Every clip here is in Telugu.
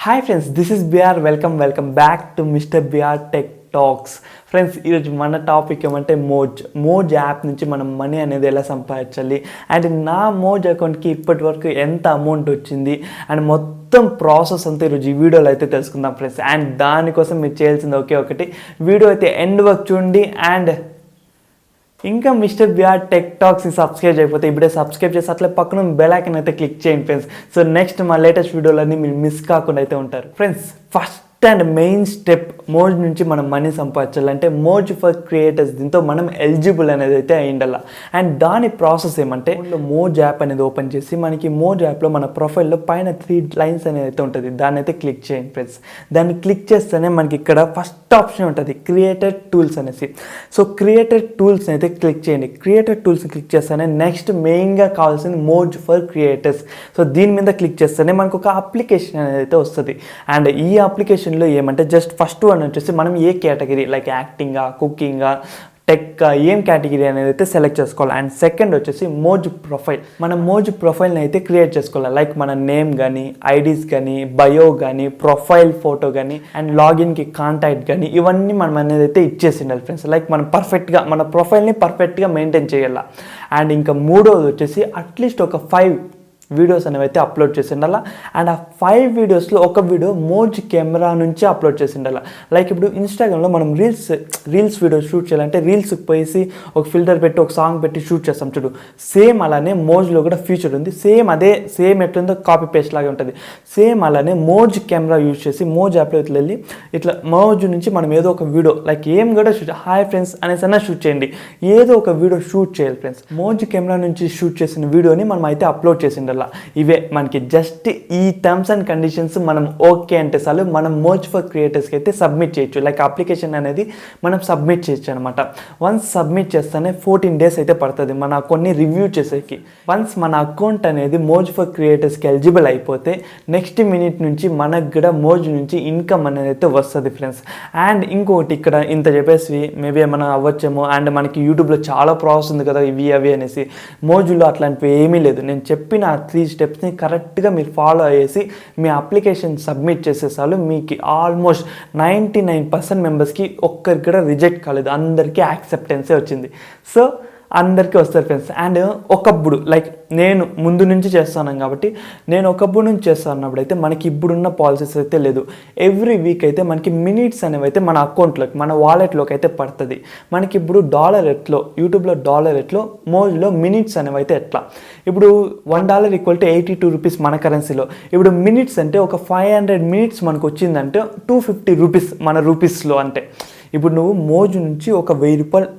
Hi friends, this is BR. Welcome back to MrBR-TechTalks. Friends ఈరోజు మన టాపిక్ ఏమంటే మోజ్ యాప్ నుంచి మనం మనీ అనేది ఎలా సంపాదించాలి అండ్ నా మోజ్ అకౌంట్కి ఇప్పటి వరకు ఎంత అమౌంట్ వచ్చింది అండ్ మొత్తం ప్రాసెస్ అంతా ఈరోజు ఈ వీడియోలో అయితే తెలుసుకుందాం ఫ్రెండ్స్. అండ్ దానికోసం మీరు చేయాల్సింది ఒకటి వీడియో అయితే ఎండ్ వరకు చూడండి. అండ్ ఇంకా MrBR-TechTalksని సబ్స్క్రైబ్ చేయకపోతే ఇప్పుడే సబ్స్క్రైబ్ చేసి అట్లా పక్కన బెల్ ఐకాన్ అయితే క్లిక్ చేయండి ఫ్రెండ్స్. సో నెక్స్ట్ మా లేటెస్ట్ వీడియోలన్నీ మీరు మిస్ కాకుండా అయితే ఉంటారు friends. First and main step Moj నుంచి మనం మనీ సంపాదించాలంటే మోజ్ ఫర్ క్రియేటర్స్, దీంతో మనం ఎలిజిబుల్ అనేది అయితే అయ్యిండాల. అండ్ దాని ప్రాసెస్ ఏమంటే మోజ్ యాప్ అనేది ఓపెన్ చేసి మనకి మోజ్ యాప్లో మన ప్రొఫైల్లో పైన 3 లైన్స్ అనేది అయితే ఉంటుంది, దాన్ని అయితే క్లిక్ చేయండి ఫ్రెండ్స్. దాన్ని క్లిక్ చేస్తేనే మనకి ఇక్కడ ఫస్ట్ ఆప్షన్ ఉంటుంది క్రియేటర్ టూల్స్ అనేసి. సో క్రియేటర్ టూల్స్ని అయితే క్లిక్ చేయండి. క్రియేటర్ టూల్స్ని క్లిక్ చేస్తేనే నెక్స్ట్ మెయిన్గా కావాల్సింది మోజ్ ఫర్ క్రియేటర్స్. సో దీని మీద క్లిక్ చేస్తేనే మనకు ఒక అప్లికేషన్ అనేది అయితే వస్తుంది. అండ్ ఈ అప్లికేషన్ ఏమంటే జస్ట్ ఫస్ట్ వన్ వచ్చేసి మనం ఏ కేటగిరీ లైక్ యాక్టింగా, కుకింగా, టెక్ ఏం కేటగిరీ అనేది అయితే సెలెక్ట్ చేసుకోవాలి. అండ్ సెకండ్ వచ్చేసి మోజ్ ప్రొఫైల్. మనం మోజ్ ప్రొఫైల్ని అయితే క్రియేట్ చేసుకోవాలి. లైక్ మన నేమ్ కానీ, ఐడీస్ కానీ, బయో కానీ, ప్రొఫైల్ ఫోటో కానీ, అండ్ లాగిన్కి కాంటాక్ట్ కానీ, ఇవన్నీ మనం అనేది అయితే ఇచ్చేసి ఉండాలి ఫ్రెండ్స్. లైక్ మనం పర్ఫెక్ట్గా మన ప్రొఫైల్ని పర్ఫెక్ట్గా మెయింటైన్ చేయాలి. అండ్ ఇంకా మూడోది వచ్చేసి అట్లీస్ట్ ఒక 5 వీడియోస్ అనేవి అయితే అప్లోడ్ చేసి ఉండాలి. అండ్ ఆ 5 వీడియోస్లో ఒక వీడియో మోజ్ కెమెరా నుంచి అప్లోడ్ చేసి ఉండాలి. లైక్ ఇప్పుడు ఇన్స్టాగ్రామ్లో మనం రీల్స్ వీడియోస్ షూట్ చేయాలంటే రీల్స్కి పోయేసి ఒక ఫిల్టర్ పెట్టి ఒక సాంగ్ పెట్టి షూట్ చేస్తాం చూడు, సేమ్ అలానే మోజ్లో కూడా ఫీచర్ ఉంది. సేమ్ ఎట్లుందో కాపీ పేస్ట్ లాగా ఉంటుంది. సేమ్ అలానే మోజ్ కెమెరా యూజ్ చేసి మోజ్ యాప్లో వెళ్ళి ఇట్లా మోజ్ నుంచి మనం ఏదో ఒక వీడియో లైక్ ఏం కూడా షూట్, హాయ్ ఫ్రెండ్స్ అనేసి అన్నా షూట్ చేయండి, ఏదో ఒక వీడియో షూట్ చేయాలి ఫ్రెండ్స్. మోజ్ కెమెరా నుంచి షూట్ చేసిన వీడియోని మనం అయితే అప్లోడ్ చేసి ఉండాలి. ఇవే మనకి జస్ట్ ఈ టర్మ్స్ అండ్ కండిషన్స్ మనం ఓకే అంటే చాలు మనం మోజ్ ఫర్ క్రియేటర్స్కి అయితే సబ్మిట్ చేయొచ్చు. లైక్ అప్లికేషన్ అనేది మనం సబ్మిట్ చేయొచ్చు అనమాట. వన్స్ సబ్మిట్ చేస్తేనే 14 days అయితే పడుతుంది మన అకౌంట్ని రివ్యూ చేసేకి. వన్స్ మన అకౌంట్ అనేది మోజ్ ఫర్ క్రియేటర్స్కి ఎలిజిబుల్ అయిపోతే నెక్స్ట్ మినిట్ నుంచి మనకు కూడా మోజ్ నుంచి ఇన్కమ్ అనేది అయితే వస్తుంది ఫ్రెండ్స్. అండ్ ఇంకొకటి ఇక్కడ ఇంత చెప్పేసి మేబీ ఏమైనా అవ్వచ్చేమో. అండ్ మనకి యూట్యూబ్లో చాలా ప్రాసెస్ ఉంది కదా ఇవి అవి అనేసి, మోజులో అట్లాంటివి ఏమీ లేదు. నేను చెప్పిన 3 స్టెప్స్ని కరెక్ట్గా మీరు ఫాలో అయ్యేసి మీ అప్లికేషన్ సబ్మిట్ చేసేసాలు మీకు ఆల్మోస్ట్ 99% మెంబర్స్కి ఒక్కరికి కూడా రిజెక్ట్ కాలేదు, అందరికీ యాక్సెప్టెన్సే వచ్చింది. సో అందరికీ వస్తారు ఫ్రెండ్స్. అండ్ ఒకప్పుడు లైక్ నేను ముందు నుంచి చేస్తాను కాబట్టి నేను ఒకప్పుడు నుంచి చేస్తున్నప్పుడు అయితే మనకి ఇప్పుడున్న పాలసీస్ అయితే లేదు. ఎవ్రీ వీక్ అయితే మనకి మినిట్స్ అనేవి అయితే మన అకౌంట్లోకి మన వాలెట్లోకి అయితే పడుతుంది. మనకి ఇప్పుడు డాలర్ ఎట్లో యూట్యూబ్లో డాలర్ ఎట్లో మోజ్లో మినిట్స్ అనేవి అయితే ఎట్లా ఇప్పుడు $1 = 82 రూపీస్ మన కరెన్సీలో. ఇప్పుడు మినిట్స్ అంటే ఒక 500 మినిట్స్ మనకు వచ్చిందంటే 250 రూపీస్ మన రూపీస్లో. అంటే ఇప్పుడు నువ్వు మోజ్ నుంచి ఒక 1000 రూపాయలు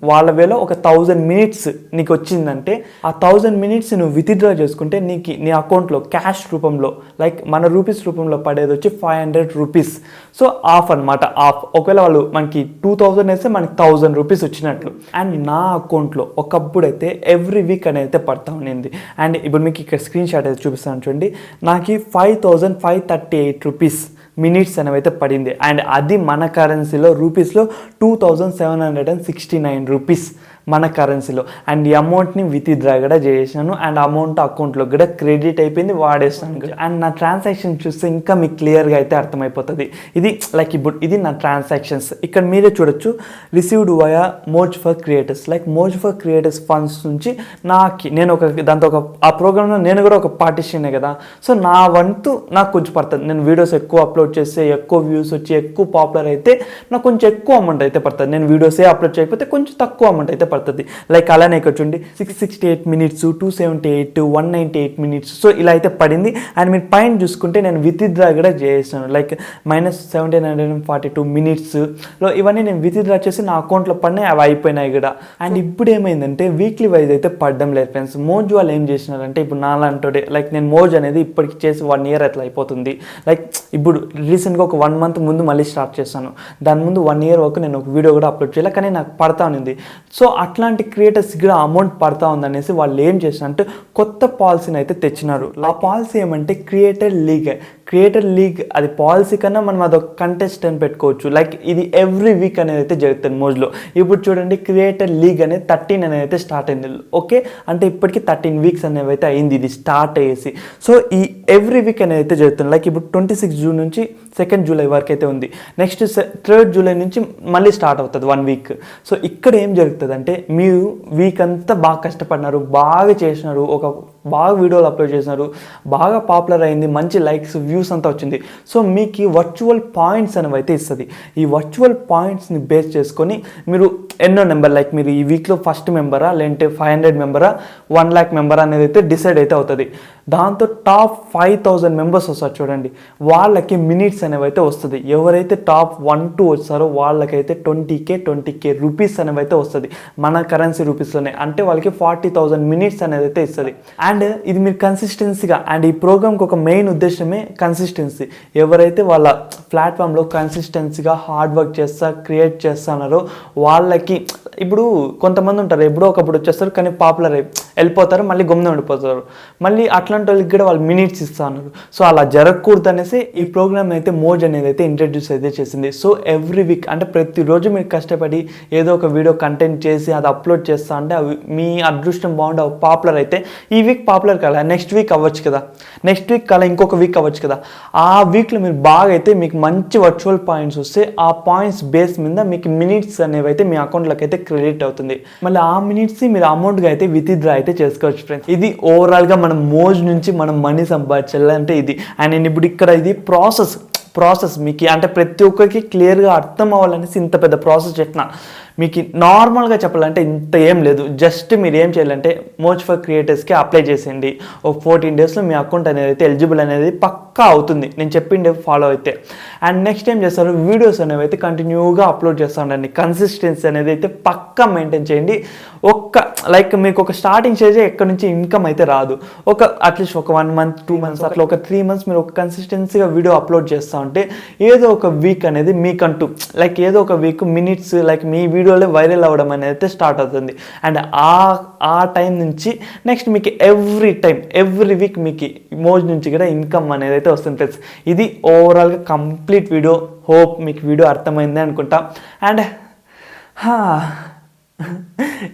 వాళ్ళ వేలో ఒక 1000 మినిట్స్ నీకు వచ్చిందంటే ఆ 1000 మినిట్స్ నువ్వు విత్డ్రా చేసుకుంటే నీ అకౌంట్లో క్యాష్ రూపంలో లైక్ మన రూపీస్ రూపంలో పడేది వచ్చి 500 రూపీస్. సో ఆఫ్ అనమాట, ఆఫ్. ఒకవేళ వాళ్ళు మనకి 2000 వేస్తే మనకి 1000 రూపీస్ వచ్చినట్లు. అండ్ నా అకౌంట్లో ఒకప్పుడు అయితే ఎవ్రీ వీక్ అనేది అయితే పడతా ఉన్నింది. అండ్ ఇప్పుడు మీకు ఇక్కడ స్క్రీన్ షాట్ అయితే చూపిస్తాను చూడండి. నాకు 5538 రూపీస్ మినిట్స్ అనేవి అయితే పడింది. అండ్ అది మన కరెన్సీలో రూపీస్లో 2769 రూపీస్ మన కరెన్సీలో. అండ్ ఈ అమౌంట్ని విత్డ్రా కూడా చేసాను. అండ్ అమౌంట్ అకౌంట్లో కూడా క్రెడిట్ అయిపోయింది, వాడేస్తాను. అండ్ నా ట్రాన్సాక్షన్ చూస్తే ఇంకా మీకు క్లియర్గా అయితే అర్థమైపోతుంది. ఇది లైక్ ఇప్పుడు ఇది నా ట్రాన్సాక్షన్స్. ఇక్కడ మీరే చూడొచ్చు, received via Moj for creators. Like Moj for creators funds నుంచి నేను దాంతో ఆ ప్రోగ్రామ్లో నేను కూడా ఒక పార్టిషనే కదా. సో నా వంతు నాకు కొంచెం పడుతుంది. నేను వీడియోస్ ఎక్కువ అప్లోడ్ చేస్తే ఎక్కువ వ్యూస్ వచ్చి ఎక్కువ పాపులర్ అయితే నాకు కొంచెం ఎక్కువ అమౌంట్ అయితే పడుతుంది. నేను వీడియోసే అప్లోడ్ చేయకపోతే కొంచెం తక్కువ అమౌంట్ అయితే పడుతుంది. లైక్ అలానే ఇక్కడ చూడండి 668 మినిట్స్, 278, 198 మినిట్స్. సో ఇలా అయితే పడింది. అండ్ మీరు పైన చూసుకుంటే నేను విత్డ్రా కూడా చేసాను. లైక్ -1742 మినిట్స్లో ఇవన్నీ నేను విత్డ్రా చేసి నా అకౌంట్లో పడినాయి, అవి అయిపోయినాయి కూడా. అండ్ ఇప్పుడు ఏమైందంటే వీక్లీ వైజ్ అయితే పడడం లేదు ఫ్రెండ్స్. మోజ్ వాళ్ళు ఏం చేసినారంటే ఇప్పుడు నాలంటే లైక్ నేను మోజ్ అనేది ఇప్పటికి చేసి 1 year అట్లా అయిపోతుంది. లైక్ ఇప్పుడు రీసెంట్గా ఒక 1 month ముందు మళ్ళీ స్టార్ట్ చేశాను. దాని ముందు 1 year వరకు నేను ఒక వీడియో కూడా అప్లోడ్ చేయాలి, కానీ నాకు పడతా ఉంది. సో అట్లాంటి క్రియేటర్స్కి కూడా అమౌంట్ పడతా ఉందనేసి వాళ్ళు ఏం చేసినారంటే కొత్త పాలసీని అయితే తెచ్చినారు. ఆ పాలసీ ఏమంటే క్రియేటర్ లీగ్. క్రియేటర్ లీగ్ అది పాలసీ కన్నా మనం అదొక కంటెస్ట్ అని పెట్టుకోవచ్చు. లైక్ ఇది ఎవ్రీ వీక్ అనేది అయితే జరుగుతుంది మోజ్లో. ఇప్పుడు చూడండి క్రియేటర్ లీగ్ అనేది 13 అనేది అయితే స్టార్ట్ అయింది. ఓకే, అంటే ఇప్పటికి 13 వీక్స్ అనేవి అయితే అయింది ఇది స్టార్ట్ అయ్యేసి. సో ఈ ఎవ్రీ వీక్ అనేది అయితే జరుగుతుంది. లైక్ ఇప్పుడు 26 జూన్ నుంచి 2 జూలై వరకు అయితే ఉంది. నెక్స్ట్ 3 జూలై నుంచి మళ్ళీ స్టార్ట్ అవుతుంది 1 వీక్. సో ఇక్కడ ఏం జరుగుతుంది అంటే మీరు వీక్ అంతా బాగా కష్టపడినారు, బాగా చేసినారు, బాగా వీడియోలు అప్లోడ్ చేసినారు, బాగా పాపులర్ అయింది, మంచి లైక్స్ వ్యూస్ అంతా వచ్చింది. సో మీకు ఈ వర్చువల్ పాయింట్స్ అనేవి అయితే ఇస్తుంది. ఈ వర్చువల్ పాయింట్స్ని బేస్ చేసుకొని మీరు ఎన్నో నెంబర్, లైక్ మీరు ఈ వీక్లో ఫస్ట్ మెంబరా లేదంటే 500 మెంబరా 1 lakh మెంబర్ అనేది అయితే డిసైడ్ అయితే అవుతుంది. దాంతో టాప్ 5000 మెంబర్స్ వస్తారు చూడండి, వాళ్ళకి మినిట్స్ అనేవి అయితే వస్తుంది. ఎవరైతే టాప్ 1, 2 వచ్చారో వాళ్ళకైతే 20K రూపీస్ అనేవి అయితే వస్తుంది మన కరెన్సీ రూపీస్లోనే. అంటే వాళ్ళకి 40,000 మినిట్స్ అనేది అయితే ఇస్తుంది. అండ్ ఇది మీరు కన్సిస్టెన్సీగా, అండ్ ఈ ప్రోగ్రామ్కి ఒక మెయిన్ ఉద్దేశమే కన్సిస్టెన్సీ. ఎవరైతే వాళ్ళ ప్లాట్ఫామ్లో కన్సిస్టెన్సీగా హార్డ్ వర్క్ క్రియేట్ చేస్తున్నారో వాళ్ళకి, ఇప్పుడు కొంతమంది ఉంటారు ఎప్పుడో ఒకప్పుడు వచ్చేస్తారు కానీ పాపులర్ వెళ్ళిపోతారు, మళ్ళీ గమ్మున ఉండిపోతారు, మళ్ళీ అట్లాంటి వాళ్ళకి కూడా వాళ్ళు మినిట్స్ ఇస్తున్నారు. సో అలా జరగకూడదు అనేసి ఈ ప్రోగ్రామ్ అయితే మోజ్ అనేది అయితే ఇంట్రడ్యూస్ అయితే చేసింది. సో ఎవ్రీ వీక్ అంటే ప్రతిరోజు మీరు కష్టపడి ఏదో ఒక వీడియో కంటెంట్ చేసి అది అప్లోడ్ చేస్తా అంటే అవి మీ అదృష్టం బాగుండి అవి పాపులర్ అయితే ఈ వీక్ పాపులర్ కాల నెక్స్ట్ వీక్ అవ్వచ్చు కదా, నెక్స్ట్ వీక్ కాల ఇంకొక వీక్ అవ్వచ్చు కదా. ఆ వీక్లో మీరు బాగా అయితే మీకు మంచి వర్చువల్ పాయింట్స్ వస్తే ఆ పాయింట్స్ బేస్ మీద మీకు మినిట్స్ అనేవి అయితే మీ అకౌంట్లోకి అయితే క్రెడిట్ అవుతుంది. మళ్ళీ ఆ మినిట్స్ మీరు అమౌంట్గా అయితే విత్డ్రా అయితే చేసుకోవచ్చు ఫ్రెండ్స్. ఇది ఓవరాల్గా మనం మోజ్ నుంచి మనం మనీ సంపాదించాలంటే ఇది. అండ్ నేను ఇప్పుడు ఇక్కడ ఇది ప్రాసెస్ మీకు అంటే ప్రతి ఒక్కరికి క్లియర్గా అర్థం అవ్వాలనేసి ఇంత పెద్ద ప్రాసెస్ చెప్పిన. మీకు నార్మల్గా చెప్పాలంటే ఇంత ఏం లేదు. జస్ట్ మీరు ఏం చేయాలంటే మోజ్ ఫర్ క్రియేటర్స్కి అప్లై చేసేయండి. ఒక 14 డేస్లో మీ అకౌంట్ అనేది అయితే ఎలిజిబుల్ అనేది పక్కా అవుతుంది నేను చెప్పిండే ఫాలో అయితే. అండ్ నెక్స్ట్ ఏం చేస్తారు, వీడియోస్ అనేవి అయితే కంటిన్యూగా అప్లోడ్ చేస్తూ ఉండండి. కన్సిస్టెన్సీ అనేది అయితే పక్కా మెయింటైన్ చేయండి. లైక్ మీకు ఒక స్టార్టింగ్ స్టేజ్ ఎక్కడి నుంచి ఇన్కమ్ అయితే రాదు. అట్లీస్ట్ ఒక 1 month 2 months అట్లా ఒక 3 months మీరు ఒక కన్సిస్టెన్సీగా వీడియో అప్లోడ్ చేస్తూ ఉంటే ఏదో ఒక వీక్ అనేది మీకంటూ లైక్ ఏదో ఒక వీక్ మినిట్స్ లైక్ మీ వీడియోలో వైరల్ అవ్వడం అనేది అయితే స్టార్ట్ అవుతుంది. అండ్ ఆ టైం నుంచి నెక్స్ట్ మీకు ఎవ్రీ వీక్ మీకు మోజ్ నుంచి కూడా ఇన్కమ్ అనేది అయితే వస్తుంది ఫ్రెండ్స్. ఇది ఓవరాల్గా కంప్లీట్ వీడియో. హోప్ మీకు వీడియో అర్థమైంది అనుకుంటా. అండ్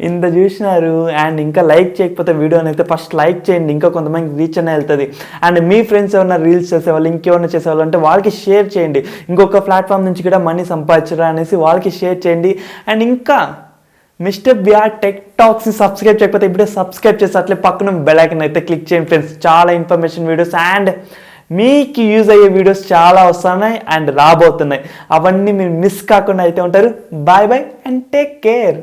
ఇంత చూసినారు అండ్ ఇంకా లైక్ చేయకపోతే వీడియోని అయితే ఫస్ట్ లైక్ చేయండి, ఇంకా కొంతమందికి రీచ్ అనేది వెళ్తుంది. అండ్ మీ ఫ్రెండ్స్ ఎవరైనా రీల్స్ చేసేవాళ్ళు ఇంకేమైనా చేసేవాళ్ళు అంటే వాళ్ళకి షేర్ చేయండి. ఇంకొక ప్లాట్ఫామ్ నుంచి కూడా మనీ సంపాదించరా అనేసి వాళ్ళకి షేర్ చేయండి. అండ్ ఇంకా MrBR-TechTalks సబ్స్క్రైబ్ చేయకపోతే ఇప్పుడే సబ్స్క్రైబ్ చేసి అట్లే పక్కన బెల్ ఐకాన్ అయితే క్లిక్ చేయండి ఫ్రెండ్స్. చాలా ఇన్ఫర్మేషన్ వీడియోస్ అండ్ మీకు యూజ్ అయ్యే వీడియోస్ చాలా వస్తున్నాయి అండ్ రాబోతున్నాయి. అవన్నీ మీరు మిస్ కాకుండా అయితే ఉంటారు. Bye and take care.